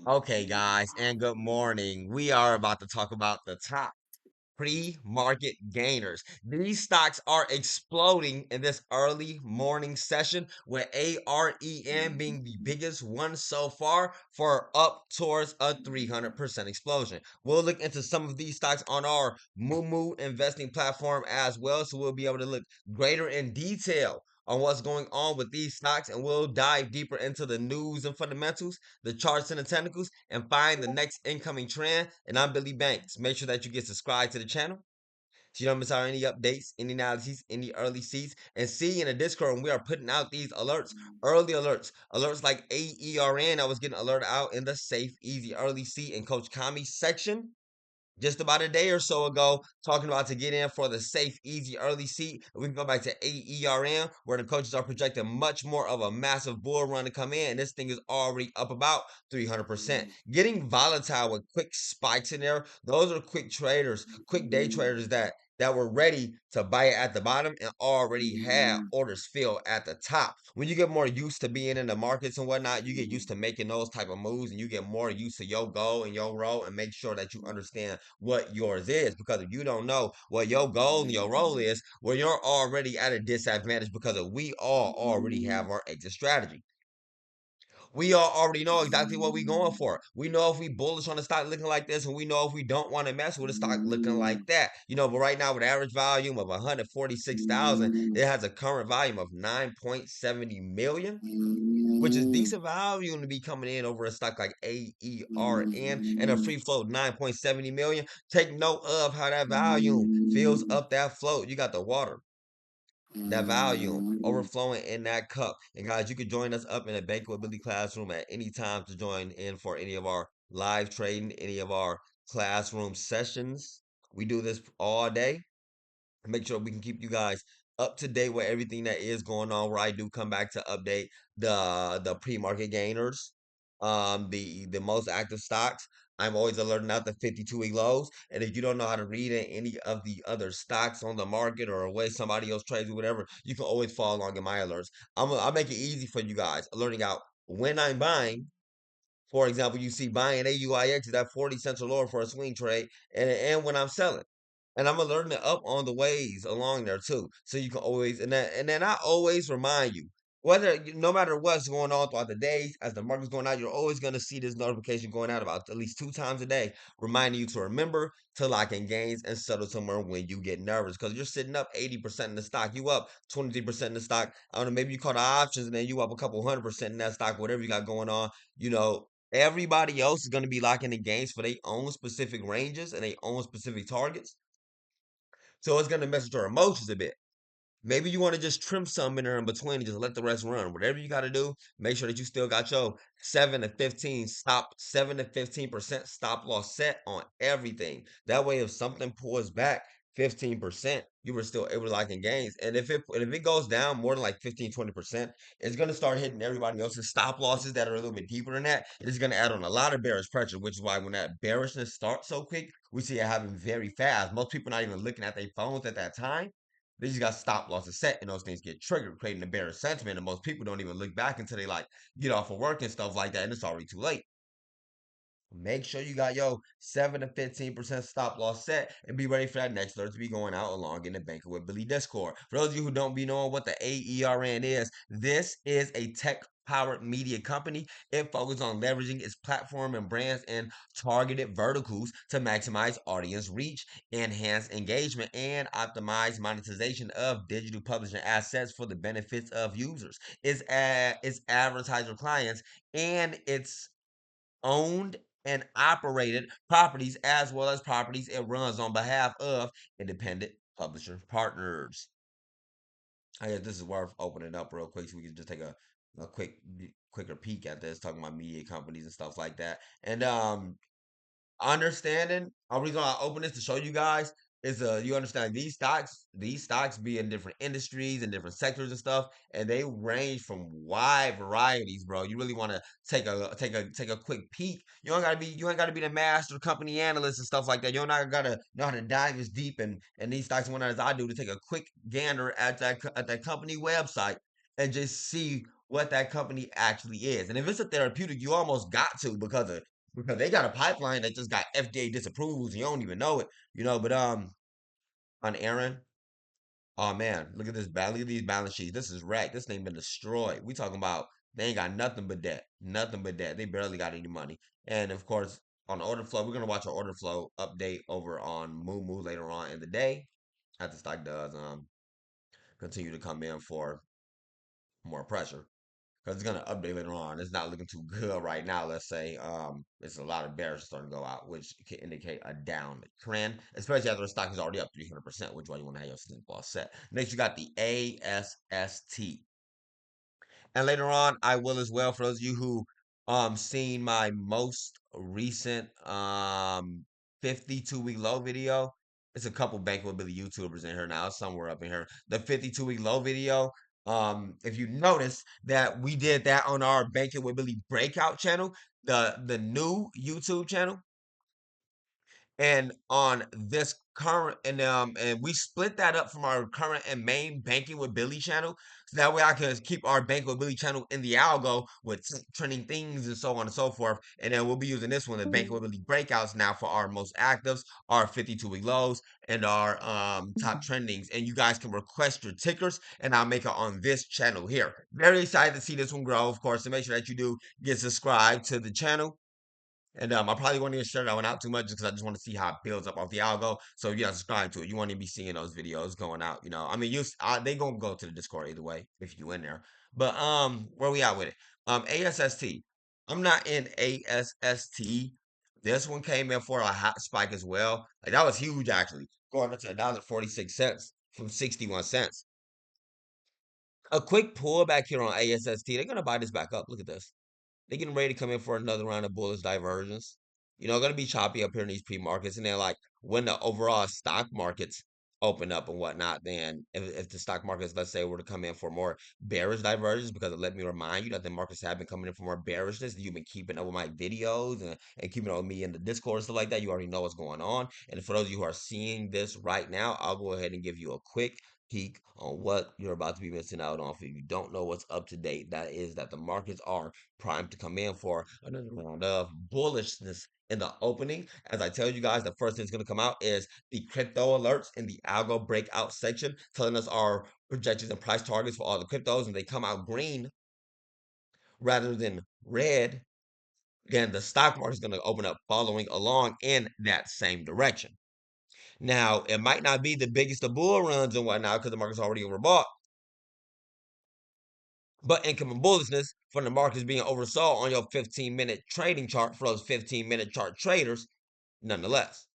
Okay, guys, and good morning. We are about to talk about the top pre-market gainers. These stocks are exploding in this early morning session, with AREN being the biggest one so far for up towards a 300% explosion. We'll look into some of these stocks on our Moo investing platform as well, so we'll be able to look greater in detail on what's going on with these stocks, and we'll dive deeper into the news and fundamentals, the charts and the technicals, and find the next incoming trend. And I'm Billy Banks. Make sure that you get subscribed to the channel so you don't miss out on any updates, any analyses, any early seeds. And see in the Discord when we are putting out these alerts, early alerts like AERN. I was getting alert out in the Safe Easy Early Seed and Coach Kami section just about a day or so ago, talking about to get in for the safe, easy, early seat. We can go back to AERM, where the coaches are projecting much more of a massive bull run to come in. And this thing is already up about 300%. Getting volatile with quick spikes in there. Those are quick traders, quick day traders that were ready to buy it at the bottom and already had orders filled at the top. When you get more used to being in the markets and whatnot, you get used to making those type of moves, and you get more used to your goal and your role, and make sure that you understand what yours is. Because if you don't know what your goal and your role is, well, you're already at a disadvantage, because we all already have our exit strategy. We all already know exactly what we're going for. We know if we bullish on the stock looking like this, and we know if we don't want to mess with the stock looking like that. But right now with average volume of 146,000, it has a current volume of 9.70 million, which is decent volume to be coming in over a stock like AERN, and a free float 9.70 million. Take note of how that volume fills up that float. You got the water, that volume overflowing in that cup. And guys, you can join us up in a Banquet Billy classroom at any time to join in for any of our live trading, any of our classroom sessions. We do this all day. Make sure we can keep you guys up to date with everything that is going on, where I do come back to update the pre-market gainers, the most active stocks. I'm always alerting out the 52-week lows. And if you don't know how to read in any of the other stocks on the market, or a way somebody else trades or whatever, you can always follow along in my alerts. I'll make it easy for you guys, alerting out when I'm buying. For example, you see buying AUIX is at 40 cents or lower for a swing trade, and when I'm selling. And I'm alerting it up on the ways along there too. So you can always, and then I always remind you, no matter what's going on throughout the day, as the market's going out, you're always going to see this notification going out about at least 2 times a day, reminding you to remember to lock in gains and settle somewhere when you get nervous. Because you're sitting up 80% in the stock, you up 23% in the stock. I don't know, maybe you caught the options and then you up a couple 100% in that stock, whatever you got going on. Everybody else is going to be locking in gains for their own specific ranges and their own specific targets. So it's going to mess with your emotions a bit. Maybe you want to just trim some in there in between and just let the rest run. Whatever you got to do, make sure that you still got your 7 to 15% stop loss set on everything. That way, if something pulls back 15%, you were still able to lock in gains. And if it goes down more than like 15-20%, it's gonna start hitting everybody else's stop losses that are a little bit deeper than that. It is gonna add on a lot of bearish pressure, which is why when that bearishness starts so quick, we see it happen very fast. Most people not even looking at their phones at that time. They just got stop losses set, and those things get triggered, creating a bearish sentiment. And most people don't even look back until they like get off of work and stuff like that, and it's already too late. Make sure you got your 7 to 15% stop loss set, and be ready for that next alert to be going out along in the Banker with Billy Discord. For those of you who don't be knowing what the AERN is, this is a tech powered media company. It focuses on leveraging its platform and brands and targeted verticals to maximize audience reach, enhance engagement, and optimize monetization of digital publishing assets for the benefits of users. Its advertiser clients and its owned and operated properties, as well as properties it runs on behalf of independent publisher partners. I guess this is worth opening up real quick so we can just take a quicker peek at this, talking about media companies and stuff like that. And understanding, the reason why I open this to show you guys is you understand these stocks be in different industries and different sectors and stuff, and they range from wide varieties, bro. You really want to take a quick peek. You ain't gotta be the master company analyst and stuff like that. You don't gotta know how to dive as deep and these stocks and whatnot as I do, to take a quick gander at that company website and just see what that company actually is. And if it's a therapeutic, you almost got to because they got a pipeline that just got FDA disapproved. And you don't even know it, But on Aaron, oh man, look at these balance sheets. This is wrecked. This thing been destroyed. We talking about they ain't got nothing but debt, nothing but debt. They barely got any money. And of course, on order flow, we're gonna watch our order flow update over on Moo later on in the day, as the stock does continue to come in for more pressure. Because it's gonna update later on. It's not looking too good right now. Let's say it's a lot of bears starting to go out, which can indicate a down trend, especially after the stock is already up 300%. Which is why you want to have your stop loss set. Next, you got the ASST. And later on, I will as well for those of you who seen my most recent 52-week low video. It's a couple bankability YouTubers in here now, somewhere up in here. The 52-week low video. If you notice that we did that on our bankability breakout channel, the new YouTube channel. And on this current and we split that up from our current and main banking with Billy channel, so that way I can keep our banking with Billy channel in the algo with trending things and so on and so forth. And then we'll be using this one, the banking with Billy breakouts, now for our most actives, our 52-week lows, and our top trendings. And you guys can request your tickers, and I'll make it on this channel here. Very excited to see this one grow, of course. So make sure that you do get subscribed to the channel. And I probably won't even share that one out too much because I just want to see how it builds up off the algo. So if you're not subscribed to it, you want to be seeing those videos going out. I mean, they gonna go to the Discord either way if you in there. But where we at with it? ASST. I'm not in ASST. This one came in for a hot spike as well. Like that was huge actually, going up to $1.46 from 61 cents. A quick pullback here on ASST. They're gonna buy this back up. Look at this. They're getting ready to come in for another round of bullish divergence. Gonna be choppy up here in these pre-markets. And then, like, when the overall stock markets open up and whatnot, then if the stock markets, let's say, were to come in for more bearish divergence, because let me remind you that the markets have been coming in for more bearishness. You've been keeping up with my videos and keeping up with me in the Discord and stuff like that. You already know what's going on. And for those of you who are seeing this right now, I'll go ahead and give you a quick peek on what you're about to be missing out on. If you don't know what's up to date, that is that the markets are primed to come in for another round of bullishness in the opening. As I tell you guys, the first thing that's going to come out is the crypto alerts in the algo breakout section, telling us our projections and price targets for all the cryptos, and they come out green rather than red. Then the stock market is going to open up following along in that same direction. Now, it might not be the biggest of bull runs and whatnot because the market's already overbought, but income and bullishness from the markets being oversold on your 15-minute trading chart for those 15-minute chart traders, nonetheless.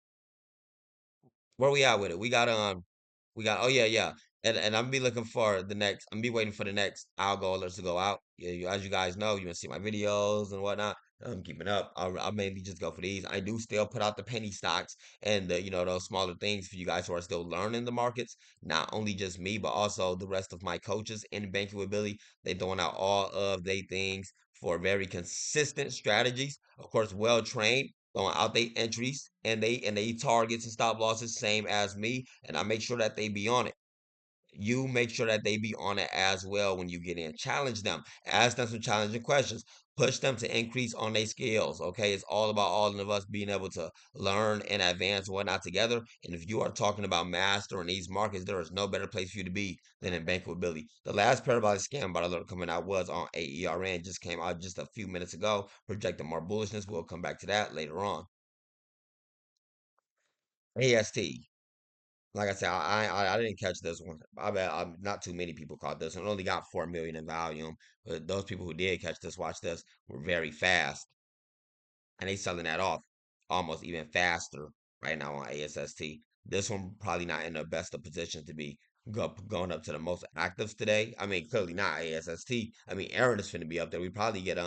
Where we at with it? We got oh yeah. And I'm be looking for the next, I'm be waiting for the next algo alerts to go out. Yeah, as you guys know, you can see my videos and whatnot. I'm keeping up. I mainly just go for these. I do still put out the penny stocks and those smaller things for you guys who are still learning the markets. Not only just me, but also the rest of my coaches in banking with Billy. They throwing out all of they things for very consistent strategies. Of course, well trained, throwing out their entries and they targets and stop losses same as me, and I make sure that they be on it. You make sure that they be on it as well when you get in. Challenge them, ask them some challenging questions, push them to increase on their skills. Okay, it's all about all of us being able to learn and advance and whatnot together. And if you are talking about mastering these markets, there is no better place for you to be than in bankability. The last parabolic scam by the alert coming out was on AERN, just came out just a few minutes ago, projecting more bullishness. We'll come back to that later on. AST. Like I said, I didn't catch this one. I bet not too many people caught this one. It only got 4 million in volume. But those people who did catch this, watch this, were very fast. And they selling that off almost even faster right now on ASST. This one probably not in the best of position to be going up to the most actives today. I mean, clearly not ASST. I mean, AREN is finna be up there. We probably get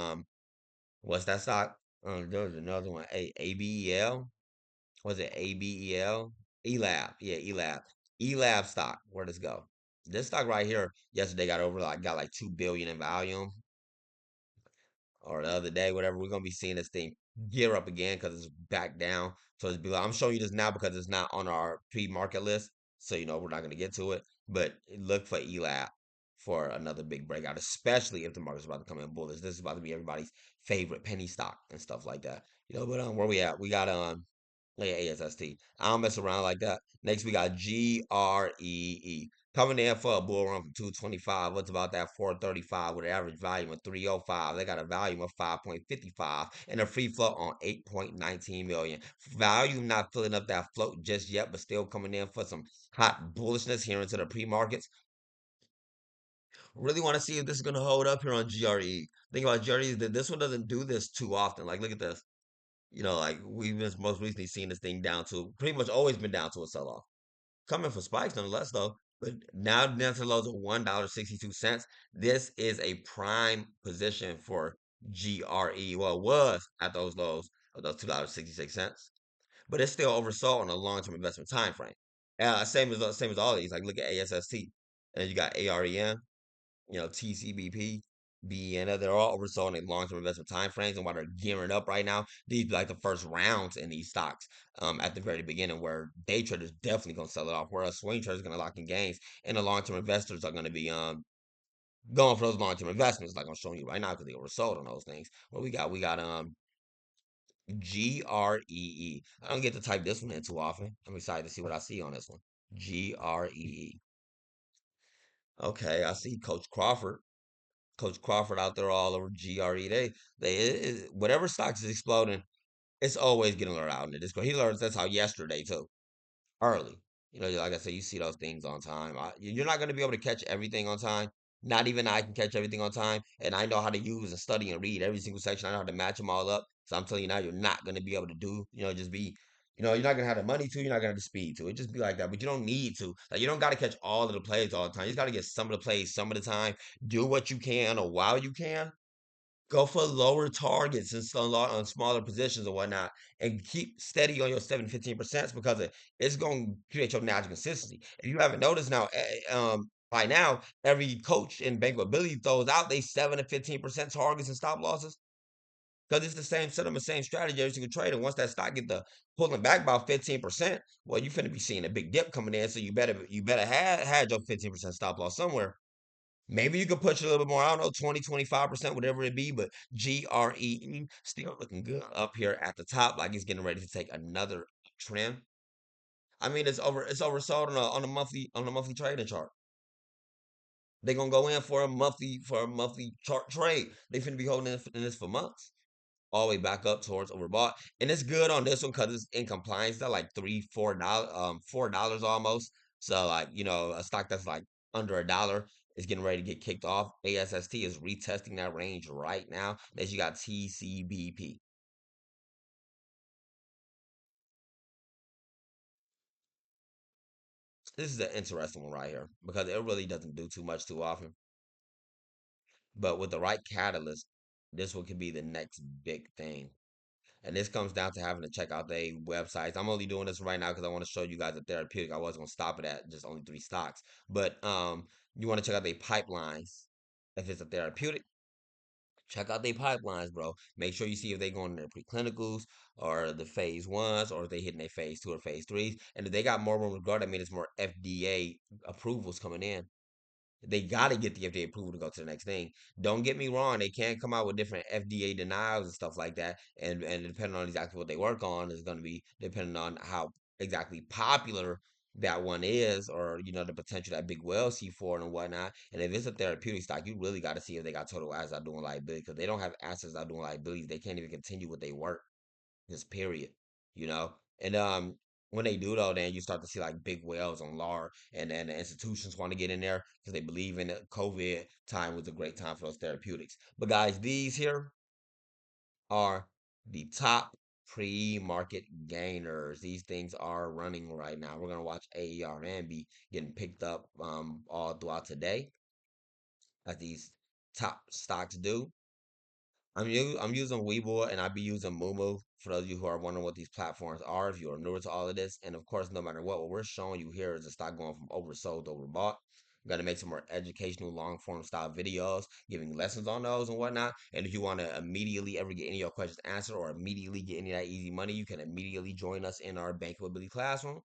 what's that stock? There was another one, ABEL. Was it ABEL? ELAB. Yeah, ELAB. ELAB stock. Where does it go? This stock right here yesterday got like 2 billion in volume, or the other day, whatever. We're gonna be seeing this thing gear up again because it's back down. So it's below. I'm showing you this now because it's not on our pre-market list. So we're not gonna get to it. But look for ELAB for another big breakout, especially if the market's about to come in bullish. This is about to be everybody's favorite penny stock and stuff like that. But where we at? We got like ASST. I don't mess around like that. Next, we got GREE. Coming in for a bull run from 225. What's about that 435 with an average volume of 305? They got a volume of 5.55 and a free float on 8.19 million. Volume not filling up that float just yet, but still coming in for some hot bullishness here into the pre-markets. Really want to see if this is going to hold up here on GRE. Think about GRE is that this one doesn't do this too often. Like, look at this. Like we've just most recently seen this thing down to pretty much always been down to a sell off. Coming for spikes nonetheless though. But now down to lows of $1.62. This is a prime position for GRE. Well, it was at those lows of those $2.66. But it's still oversold on a long-term investment time frame. Same as all these. Like look at ASST. And you got AREN, TCBP, BN, they're all oversold in long-term investment time frames, and while they're gearing up right now, these be like the first rounds in these stocks at the very beginning, where day traders definitely gonna sell it off, whereas swing traders gonna lock in gains, and the long-term investors are gonna be going for those long-term investments, like I'm showing you right now, because they oversold on those things. What we got? We got GREE. I don't get to type this one in too often. I'm excited to see what I see on this one. GREE. Okay, I see Coach Crawford. Coach Crawford out there all over GRE. Whatever stocks is exploding, it's always getting alerted out in the Discord. He learns that's how yesterday too, early. Like I said, you see those things on time. You're not going to be able to catch everything on time. Not even I can catch everything on time, and I know how to use and study and read every single section. I know how to match them all up. So I'm telling you now, you're not going to be able to do. Just be. You're not gonna have the money to. You're not gonna have the speed to. It just be like that. But you don't need to. Like you don't got to catch all of the plays all the time. You just got to get some of the plays some of the time. Do what you can or while you can, go for lower targets and on smaller positions or whatnot, and keep steady on your 7 to 15% because it's going to create your natural consistency. If you haven't noticed now, by now, every coach in bankability throws out they 7 to 15% targets and stop losses because it's the same setup and same strategy every single trade. And once that stock get the pulling back about 15%, well, you finna be seeing a big dip coming in, so you better have your 15% stop loss somewhere. Maybe you could push a little bit more. I don't know, 20, 25%, whatever it be, but GREE still looking good up here at the top, like it's getting ready to take another trend. I mean, it's oversold on a monthly trading chart. They're gonna go in for a monthly chart trade. They finna be holding in this for months. All the way back up towards overbought. And it's good on this one because it's in compliance. They're like $4 almost. So like, a stock that's like under $1 is getting ready to get kicked off. ASST is retesting that range right now. Then you got TCBP. This is an interesting one right here because it really doesn't do too much too often. But with the right catalyst, this one could be the next big thing. And this comes down to having to check out their websites. I'm only doing this right now because I want to show you guys a therapeutic. I was going to stop it at just only 3 stocks. But you want to check out their pipelines. If it's a therapeutic, check out their pipelines, bro. Make sure you see if they going in their preclinicals or the phase ones, or if they hitting their phase 2 or phase 3s. And if they got more room to grow, that means it's more FDA approvals coming in. They got to get the FDA approval to go to the next thing. Don't get me wrong; they can come out with different FDA denials and stuff like that, and depending on exactly what they work on is going to be depending on how exactly popular that one is, or the potential that big well see for it and whatnot. And if it's a therapeutic stock, you really got to see if they got total assets outdoing liability because they don't have assets outdoing liabilities. They can't even continue what they work. Just period. You know, and when they do though, then you start to see like big whales on LAR, and then the institutions want to get in there because they believe in it. COVID time was a great time for those therapeutics. But guys, these here are the top pre-market gainers. These things are running right now. We're gonna watch AERN be getting picked up all throughout today as these top stocks do. I'm using Webull and I be using Moomoo for those of you who are wondering what these platforms are. If you are newer to all of this, and of course, no matter what we're showing you here is a stock going from oversold to overbought. I'm gonna make some more educational long form style videos, giving lessons on those and whatnot. And if you want to immediately ever get any of your questions answered or immediately get any of that easy money, you can immediately join us in our bankability classroom.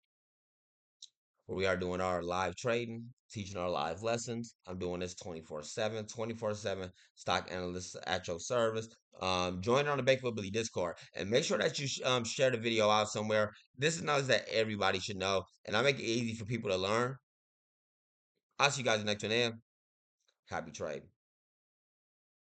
where we are doing our live trading, teaching our live lessons. I'm doing this 24/7, 24/7 stock analysts at your service. Join on the Bankability Discord and make sure that you share the video out somewhere. This is knowledge that everybody should know, and I make it easy for people to learn. I'll see you guys next one. In happy trading.